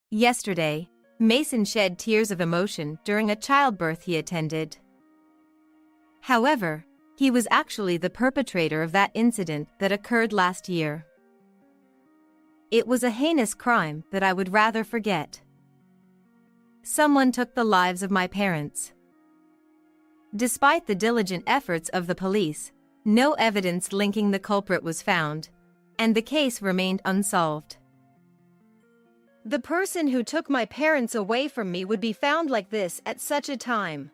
Yesterday, Mason shed tears of emotion during a childbirth he attended. However, he was actually the perpetrator of that incident that occurred last year. It was a heinous crime that I would rather forget. Someone took the lives of my parents. Despite the diligent efforts of the police, no evidence linking the culprit was found, and the case remained unsolved. The person who took my parents away from me would be found like this at such a time.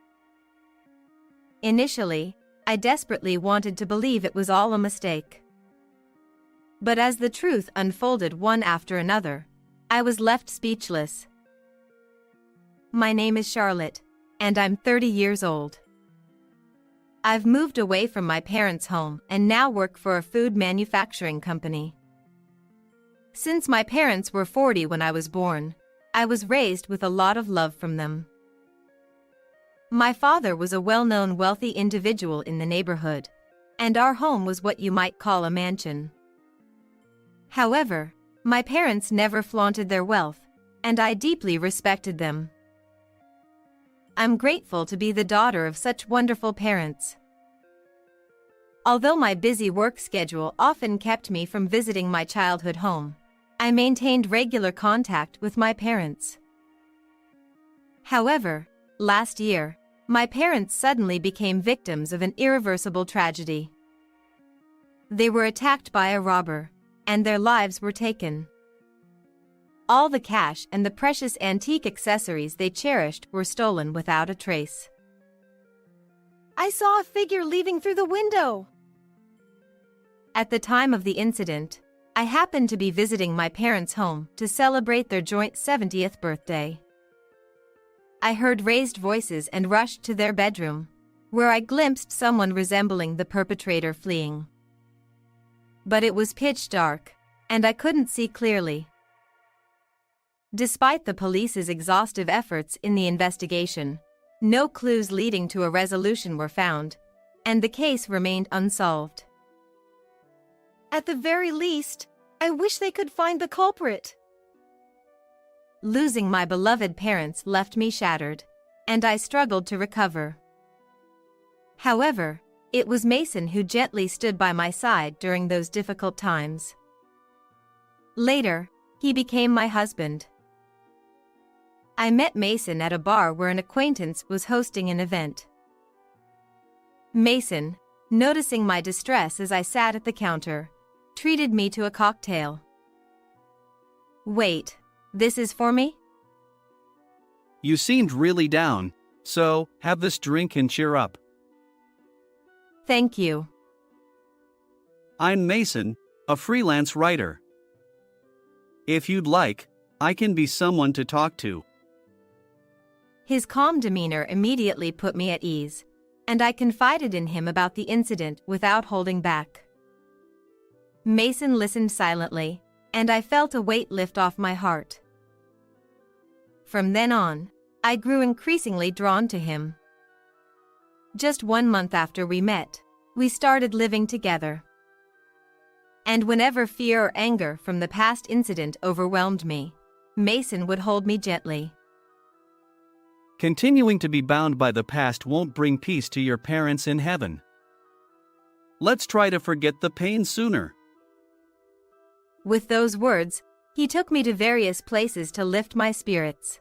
Initially, I desperately wanted to believe it was all a mistake. But as the truth unfolded one after another, I was left speechless. My name is Charlotte, and I'm 30 years old. I've moved away from my parents' home and now work for a food manufacturing company. Since my parents were 40 when I was born, I was raised with a lot of love from them. My father was a well-known wealthy individual in the neighborhood, and our home was what you might call a mansion. However, my parents never flaunted their wealth, and I deeply respected them. I'm grateful to be the daughter of such wonderful parents. Although my busy work schedule often kept me from visiting my childhood home, I maintained regular contact with my parents. However, last year, my parents suddenly became victims of an irreversible tragedy. They were attacked by a robber, and their lives were taken. All the cash and the precious antique accessories they cherished were stolen without a trace. I saw a figure leaving through the window. At the time of the incident, I happened to be visiting my parents' home to celebrate their joint 70th birthday. I heard raised voices and rushed to their bedroom, where I glimpsed someone resembling the perpetrator fleeing. But it was pitch dark, and I couldn't see clearly. Despite the police's exhaustive efforts in the investigation, no clues leading to a resolution were found, and the case remained unsolved. At the very least, I wish they could find the culprit. Losing my beloved parents left me shattered, and I struggled to recover. However, it was Mason who gently stood by my side during those difficult times. Later, he became my husband. I met Mason at a bar where an acquaintance was hosting an event. Mason, noticing my distress as I sat at the counter, treated me to a cocktail. Wait, this is for me? You seemed really down, so have this drink and cheer up. Thank you. I'm Mason, a freelance writer. If you'd like, I can be someone to talk to. His calm demeanor immediately put me at ease, and I confided in him about the incident without holding back. Mason listened silently, and I felt a weight lift off my heart. From then on, I grew increasingly drawn to him. Just 1 month after we met, we started living together. And whenever fear or anger from the past incident overwhelmed me, Mason would hold me gently. Continuing to be bound by the past won't bring peace to your parents in heaven. Let's try to forget the pain sooner. With those words, he took me to various places to lift my spirits.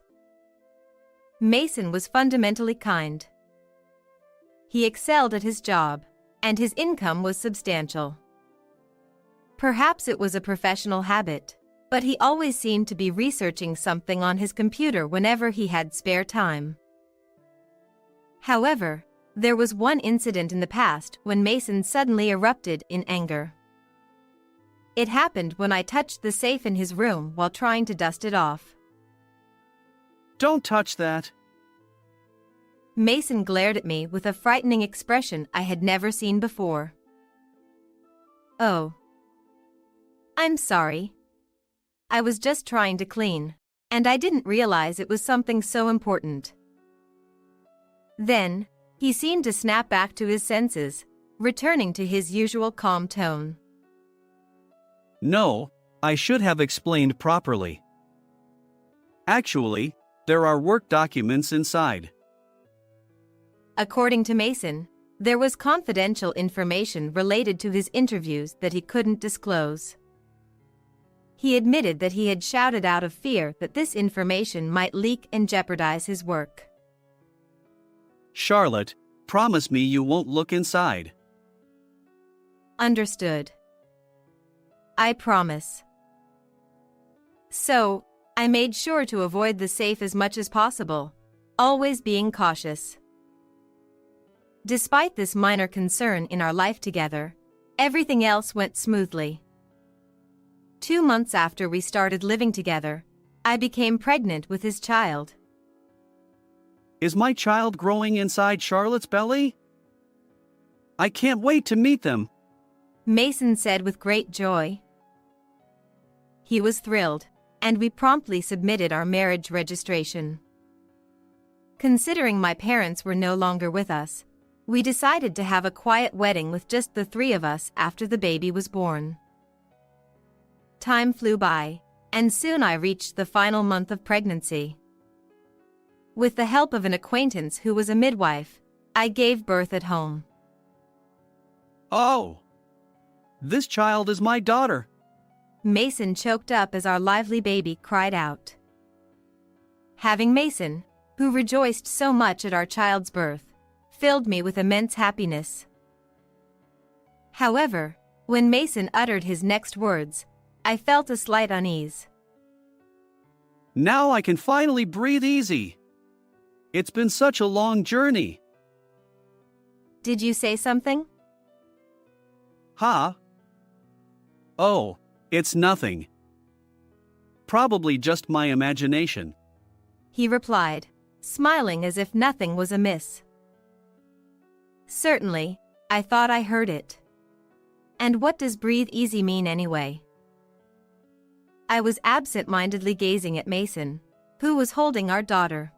Mason was fundamentally kind. He excelled at his job, and his income was substantial. Perhaps it was a professional habit, but he always seemed to be researching something on his computer whenever he had spare time. However, there was one incident in the past when Mason suddenly erupted in anger. It happened when I touched the safe in his room while trying to dust it off. Don't touch that. Mason glared at me with a frightening expression I had never seen before. Oh. I'm sorry. I was just trying to clean, and I didn't realize it was something so important. Then, he seemed to snap back to his senses, returning to his usual calm tone. No, I should have explained properly. Actually, there are work documents inside. According to Mason, there was confidential information related to his interviews that he couldn't disclose. He admitted that he had shouted out of fear that this information might leak and jeopardize his work. Charlotte, promise me you won't look inside. Understood. I promise. So, I made sure to avoid the safe as much as possible, always being cautious. Despite this minor concern in our life together, everything else went smoothly. 2 months after we started living together, I became pregnant with his child. Is my child growing inside Charlotte's belly? I can't wait to meet them. Mason said with great joy. He was thrilled, and we promptly submitted our marriage registration. Considering my parents were no longer with us, we decided to have a quiet wedding with just the 3 of us after the baby was born. Time flew by, and soon I reached the final month of pregnancy. With the help of an acquaintance who was a midwife, I gave birth at home. Oh! This child is my daughter. Mason choked up as our lively baby cried out. Having Mason, who rejoiced so much at our child's birth, filled me with immense happiness. However, when Mason uttered his next words, I felt a slight unease. Now I can finally breathe easy. It's been such a long journey. Did you say something? Huh? Oh, it's nothing. Probably just my imagination. He replied, smiling as if nothing was amiss. Certainly, I thought I heard it. And what does breathe easy mean anyway? I was absent-mindedly gazing at Mason, who was holding our daughter.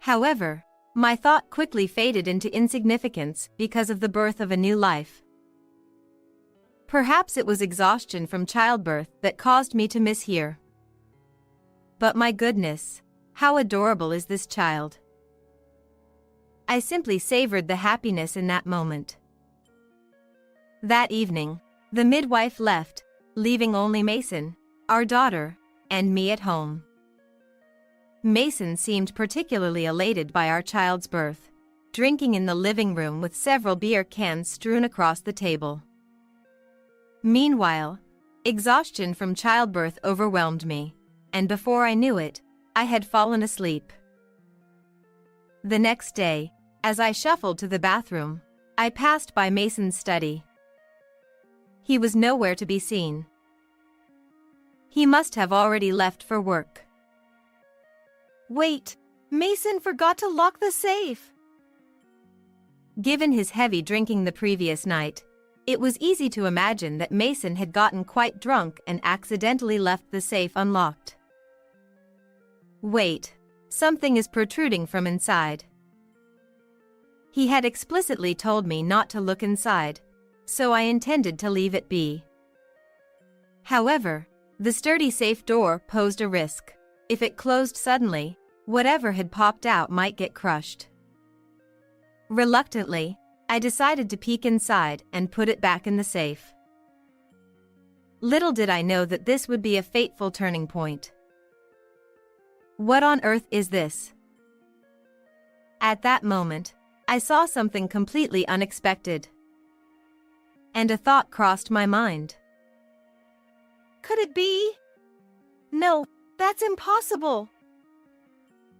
However, my thought quickly faded into insignificance because of the birth of a new life. Perhaps it was exhaustion from childbirth that caused me to mishear. But my goodness, how adorable is this child! I simply savored the happiness in that moment. That evening, the midwife left, leaving only Mason, our daughter, and me at home. Mason seemed particularly elated by our child's birth, drinking in the living room with several beer cans strewn across the table. Meanwhile, exhaustion from childbirth overwhelmed me, and before I knew it, I had fallen asleep. The next day, as I shuffled to the bathroom, I passed by Mason's study. He was nowhere to be seen. He must have already left for work. Wait, Mason forgot to lock the safe! Given his heavy drinking the previous night, it was easy to imagine that Mason had gotten quite drunk and accidentally left the safe unlocked. Wait, something is protruding from inside. He had explicitly told me not to look inside, so I intended to leave it be. However, the sturdy safe door posed a risk. If it closed suddenly, whatever had popped out might get crushed. Reluctantly, I decided to peek inside and put it back in the safe. Little did I know that this would be a fateful turning point. What on earth is this? At that moment, I saw something completely unexpected. And a thought crossed my mind. Could it be? No, that's impossible.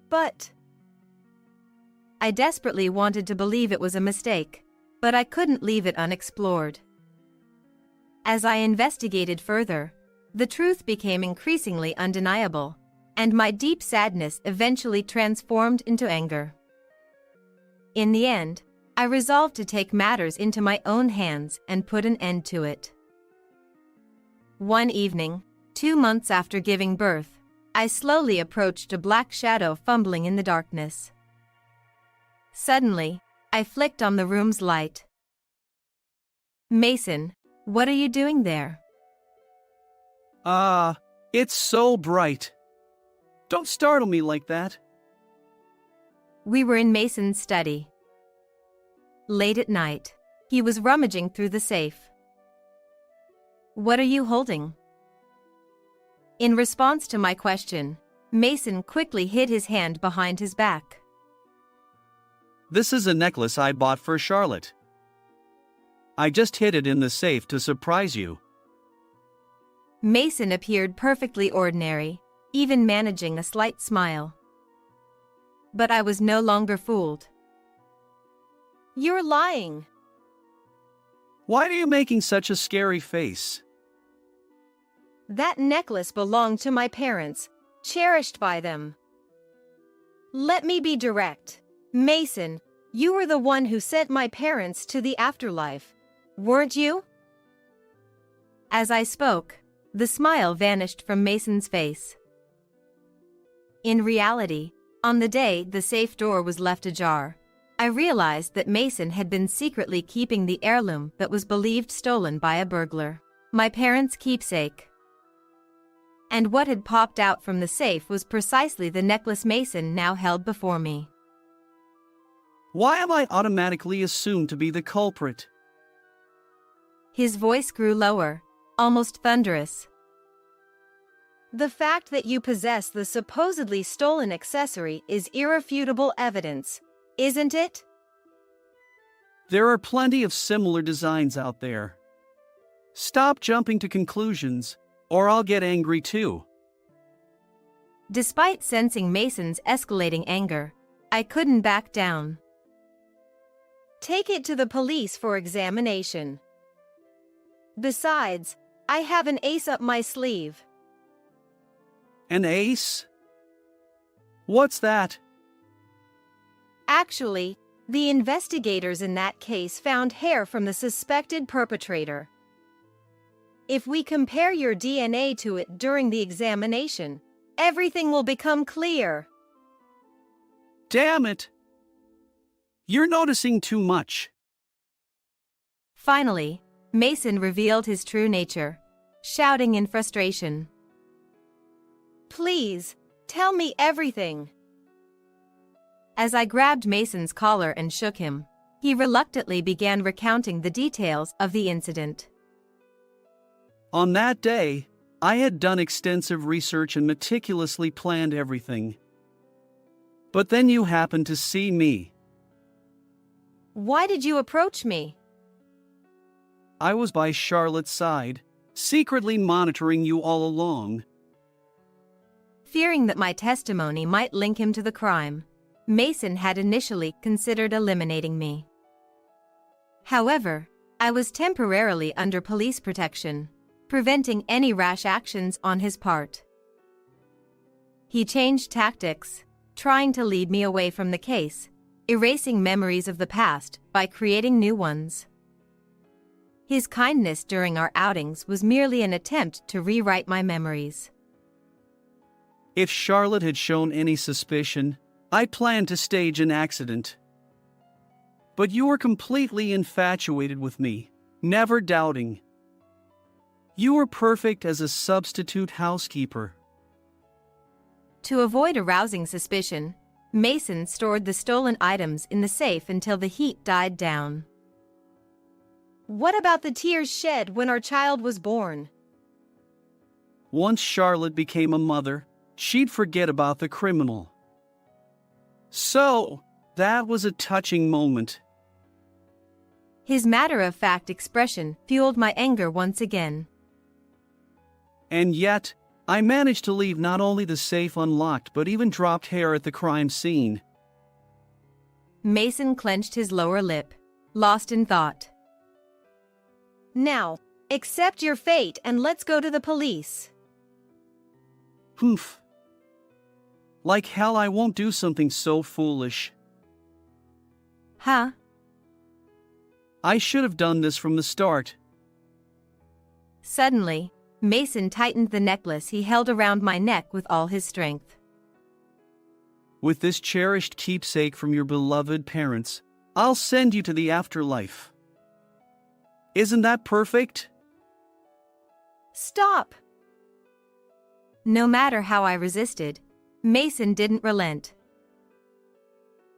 But I desperately wanted to believe it was a mistake, but I couldn't leave it unexplored. As I investigated further, the truth became increasingly undeniable, and my deep sadness eventually transformed into anger. In the end, I resolved to take matters into my own hands and put an end to it. One evening, 2 months after giving birth, I slowly approached a black shadow fumbling in the darkness. Suddenly, I flicked on the room's light. Mason, what are you doing there? It's so bright. Don't startle me like that. We were in Mason's study. Late at night, he was rummaging through the safe. "What are you holding?" In response to my question, Mason quickly hid his hand behind his back. This is a necklace I bought for Charlotte. I just hid it in the safe to surprise you. Mason appeared perfectly ordinary, even managing a slight smile. But I was no longer fooled. "You're lying." Why are you making such a scary face? "That necklace belonged to my parents, cherished by them." "Let me be direct. Mason, you were the one who sent my parents to the afterlife, weren't you?" As I spoke, the smile vanished from Mason's face. In reality, on the day the safe door was left ajar, I realized that Mason had been secretly keeping the heirloom that was believed stolen by a burglar, my parents' keepsake. And what had popped out from the safe was precisely the necklace Mason now held before me. Why am I automatically assumed to be the culprit? His voice grew lower, almost thunderous. "The fact that you possess the supposedly stolen accessory is irrefutable evidence, isn't it?" There are plenty of similar designs out there. Stop jumping to conclusions, or I'll get angry too. Despite sensing Mason's escalating anger, I couldn't back down. "Take it to the police for examination. Besides, I have an ace up my sleeve." An ace? What's that? Actually, the investigators in that case found hair from the suspected perpetrator. If we compare your DNA to it during the examination, everything will become clear. Damn it! You're noticing too much. Finally, Mason revealed his true nature, shouting in frustration. "Please, tell me everything." As I grabbed Mason's collar and shook him, he reluctantly began recounting the details of the incident. On that day, I had done extensive research and meticulously planned everything. But then you happened to see me. "Why did you approach me?" I was by Charlotte's side, secretly monitoring you all along. Fearing that my testimony might link him to the crime, Mason had initially considered eliminating me. However, I was temporarily under police protection, preventing any rash actions on his part. He changed tactics, trying to lead me away from the case, erasing memories of the past by creating new ones. His kindness during our outings was merely an attempt to rewrite my memories. If Charlotte had shown any suspicion, I planned to stage an accident. But you were completely infatuated with me, never doubting. You were perfect as a substitute housekeeper. To avoid arousing suspicion, Mason stored the stolen items in the safe until the heat died down. "What about the tears shed when our child was born?" Once Charlotte became a mother, she'd forget about the criminal. So, that was a touching moment. His matter-of-fact expression fueled my anger once again. And yet, I managed to leave not only the safe unlocked but even dropped hair at the crime scene. Mason clenched his lower lip, lost in thought. "Now, accept your fate and let's go to the police." Humph. Like hell I won't do something so foolish. Huh? I should have done this from the start. Suddenly, Mason tightened the necklace he held around my neck with all his strength. With this cherished keepsake from your beloved parents, I'll send you to the afterlife. Isn't that perfect? Stop! No matter how I resisted, Mason didn't relent.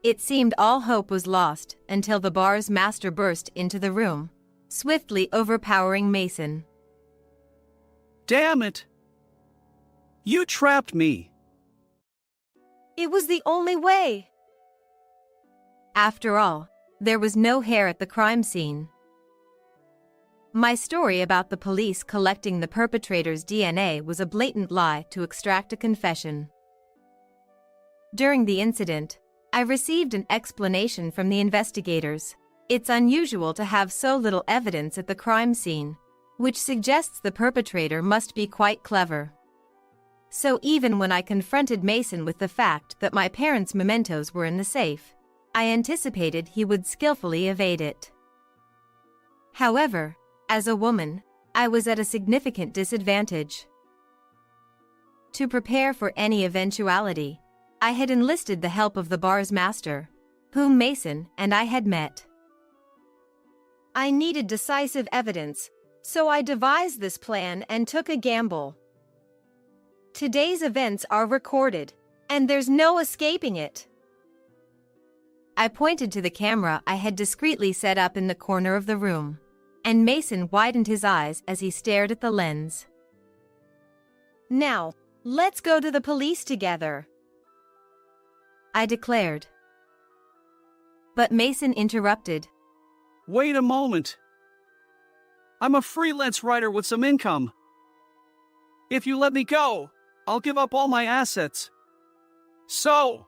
It seemed all hope was lost until the bar's master burst into the room, swiftly overpowering Mason. Damn it! You trapped me! It was the only way! After all, there was no hair at the crime scene. My story about the police collecting the perpetrator's DNA was a blatant lie to extract a confession. During the incident, I received an explanation from the investigators. It's unusual to have so little evidence at the crime scene, which suggests the perpetrator must be quite clever. So even when I confronted Mason with the fact that my parents' mementos were in the safe, I anticipated he would skillfully evade it. However, as a woman, I was at a significant disadvantage. To prepare for any eventuality, I had enlisted the help of the bar's master, whom Mason and I had met. I needed decisive evidence, so I devised this plan and took a gamble. Today's events are recorded, and there's no escaping it. I pointed to the camera I had discreetly set up in the corner of the room, and Mason widened his eyes as he stared at the lens. Now, let's go to the police together, I declared. But Mason interrupted. Wait a moment. I'm a freelance writer with some income. If you let me go, I'll give up all my assets. So,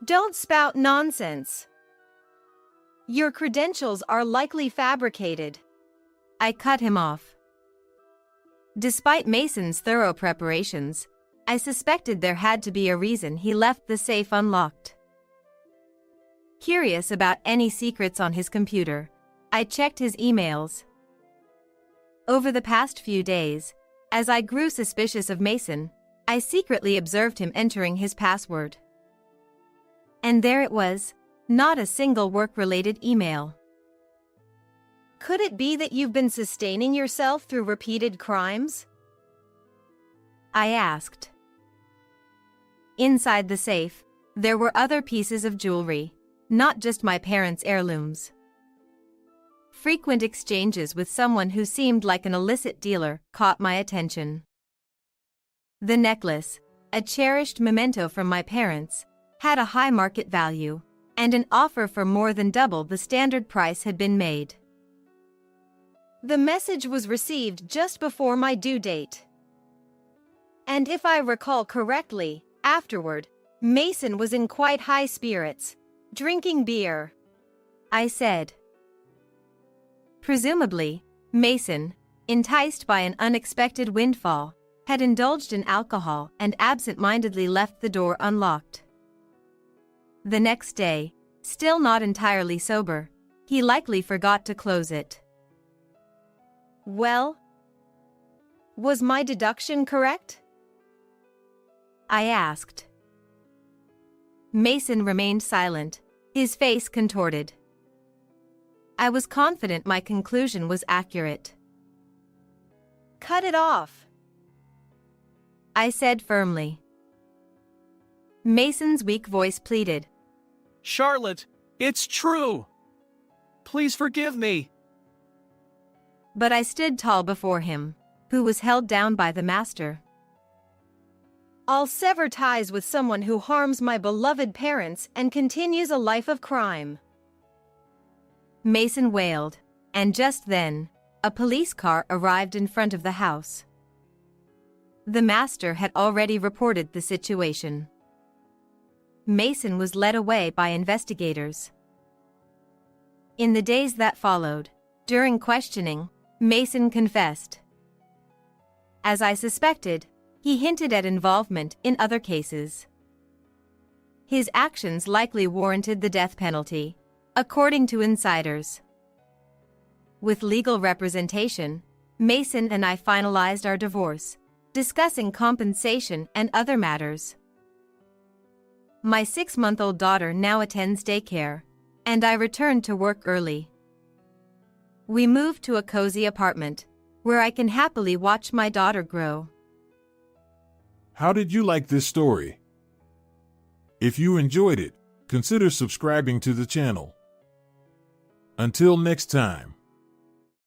don't spout nonsense. Your credentials are likely fabricated. I cut him off. Despite Mason's thorough preparations, I suspected there had to be a reason he left the safe unlocked. Curious about any secrets on his computer, I checked his emails. Over the past few days, as I grew suspicious of Mason, I secretly observed him entering his password. And there it was, not a single work-related email. Could it be that you've been sustaining yourself through repeated crimes? I asked. Inside the safe, there were other pieces of jewelry, not just my parents' heirlooms. Frequent exchanges with someone who seemed like an illicit dealer caught my attention. The necklace, a cherished memento from my parents, had a high market value, and an offer for more than double the standard price had been made. The message was received just before my due date. And if I recall correctly, afterward, Mason was in quite high spirits, drinking beer, I said. Presumably, Mason, enticed by an unexpected windfall, had indulged in alcohol and absent-mindedly left the door unlocked. The next day, still not entirely sober, he likely forgot to close it. Well, was my deduction correct? I asked. Mason remained silent, his face contorted. I was confident my conclusion was accurate. Cut it off, I said firmly. Mason's weak voice pleaded. Charlotte, it's true. Please forgive me. But I stood tall before him, who was held down by the master. I'll sever ties with someone who harms my beloved parents and continues a life of crime, Mason wailed, and just then, a police car arrived in front of the house. The master had already reported the situation. Mason was led away by investigators. In the days that followed, during questioning, Mason confessed. As I suspected, he hinted at involvement in other cases. His actions likely warranted the death penalty, according to insiders. With legal representation, Mason and I finalized our divorce, discussing compensation and other matters. My 6-month-old daughter now attends daycare, and I returned to work early. We moved to a cozy apartment, where I can happily watch my daughter grow. How did you like this story? If you enjoyed it, consider subscribing to the channel. Until next time.